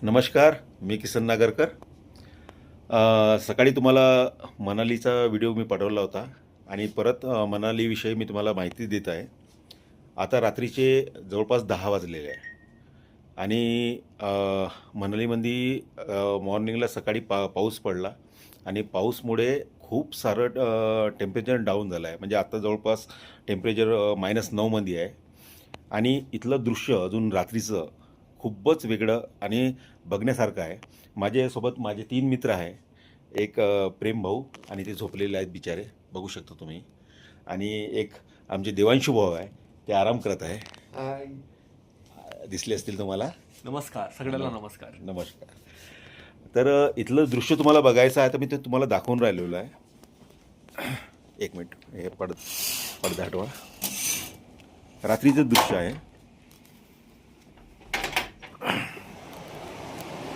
नमस्कार, मी किसन नागरकर. सकाळी तुम्हाला मनालीचा व्हिडिओ मी पाठवला होता आणि परत मनालीविषयी मी तुम्हाला माहिती देत आहे. आता रात्रीचे जवळपास 10 वाजलेले आहे आणि मनालीमध्ये मॉर्निंगला सकाळी पाऊस पडला आणि पाऊसमुळे खूप सारं टेम्परेचर डाऊन झालं आहे. म्हणजे आता जवळपास टेम्परेचर -9मध्ये आहे आणि इथलं दृश्य अजून रात्रीचं खूपच वेगळं आणि बघण्यासारखं आहे. माझ्यासोबत माझे 3 मित्र आहे. एक प्रेम भाऊ आणि ते झोपलेले आहेत बिचारे, बघू शकता तुम्ही. आणि एक आमचे देवांशू भाऊ आहे, ते आराम करत आहे. दिसले असतील तुम्हाला. नमस्कार सगळ्यांना नमस्कार. नमस्कार. तर इथलं दृश्य तुम्हाला बघायचं आहे तर मी ते तुम्हाला दाखवून राहिलेलो आहे. एक मिनिट, हे पडदा हटवा. रात्रीचं दृश्य आहे.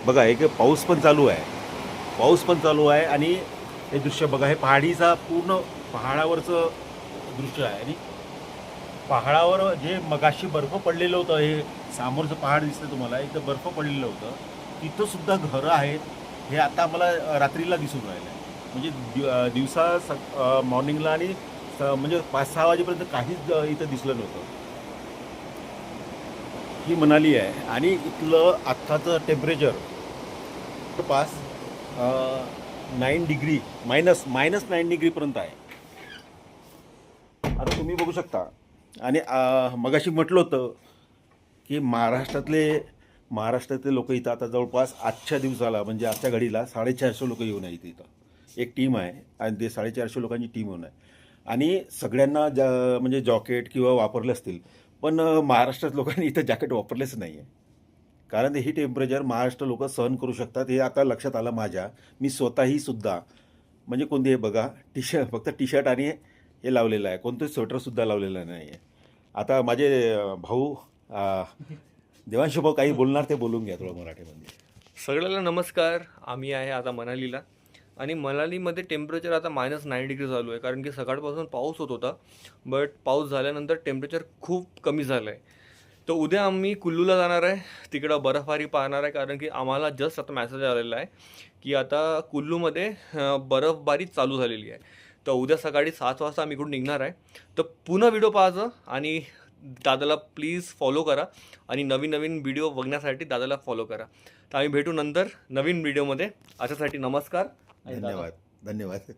बघा, एक पाऊस पण चालू आहे आणि हे दृश्य बघा, हे पूर्ण पहाडावरचं दृश्य आहे. आणि पहाडावर जे मगाशी बर्फ पडलेलं होतं, हे समोरचं पहाड दिसतं तुम्हाला, इथं बर्फ पडलेलं होतं, तिथं सुद्धा घरं आहेत. हे आता आम्हाला रात्रीला दिसून राहिलं आहे. म्हणजे दिवसा मॉर्निंगला आणि म्हणजे 5-6 वाजेपर्यंत काहीच इथं दिसलं नव्हतं. ही मनाली आहे आणि इथलं आत्ताचं टेम्परेचर जवळपास 9 डिग्री -9 डिग्रीपर्यंत आहे. आता तुम्ही बघू शकता. आणि मगाशी म्हटलं होतं की महाराष्ट्रातले लोक इथं आता जवळपास आजच्या दिवसाला, म्हणजे आजच्या घडीला 450 लोक येऊन आहे इथं. एक टीम आहे आणि ते 450 लोकांची टीम येऊन आहे. आणि सगळ्यांना म्हणजे जॉकेट किंवा वापरले असतील, पण महाराष्ट्रात लोकांनी इथं जॅकेट वापरलेच नाही आहे. कारण ही टेम्परेचर महाराष्ट्र लोक सहन करू शकतात, हे आता लक्षात आलं माझ्या. मी स्वतःही सुद्धा, म्हणजे कोणते, हे बघा, फक्त टी शर्ट आणि हे लावलेलं आहे, कोणतं स्वेटरसुद्धा लावलेलं नाही आहे. आता माझे भाऊ देवांशू भाऊ काही बोलणार, ते बोलून घ्या थोडं मराठीमध्ये. सगळ्यांना नमस्कार. आम्ही आहे आता मनालीला आणि मनालीमध्ये टेम्परेचर आता -9 डिग्री चालू आहे, कारण की सकाळपासून पाऊस होत होता. बट पाऊस झाल्यानंतर टेम्परेचर खूप कमी झालं आहे. तर उद्या आम्ही कुल्लूला जाणार आहे, तिकडं बर्फबारी पाहणार आहे, कारण की आम्हाला जस्ट आता मेसेज आलेला आहे की आता कुल्लूमध्ये बर्फबारी चालू झालेली आहे. तर उद्या सकाळी 7 वाजता आम्ही इकडून निघणार आहे. तर पुन्हा व्हिडिओ पाहायचं आणि दादाला प्लीज फॉलो करा आणि नवीन नवीन व्हिडिओ बघण्यासाठी दादाला फॉलो करा. तर आम्ही भेटू नंतर नवीन व्हिडिओमध्ये. आजच्यासाठी नमस्कार आणि दादा. धन्यवाद.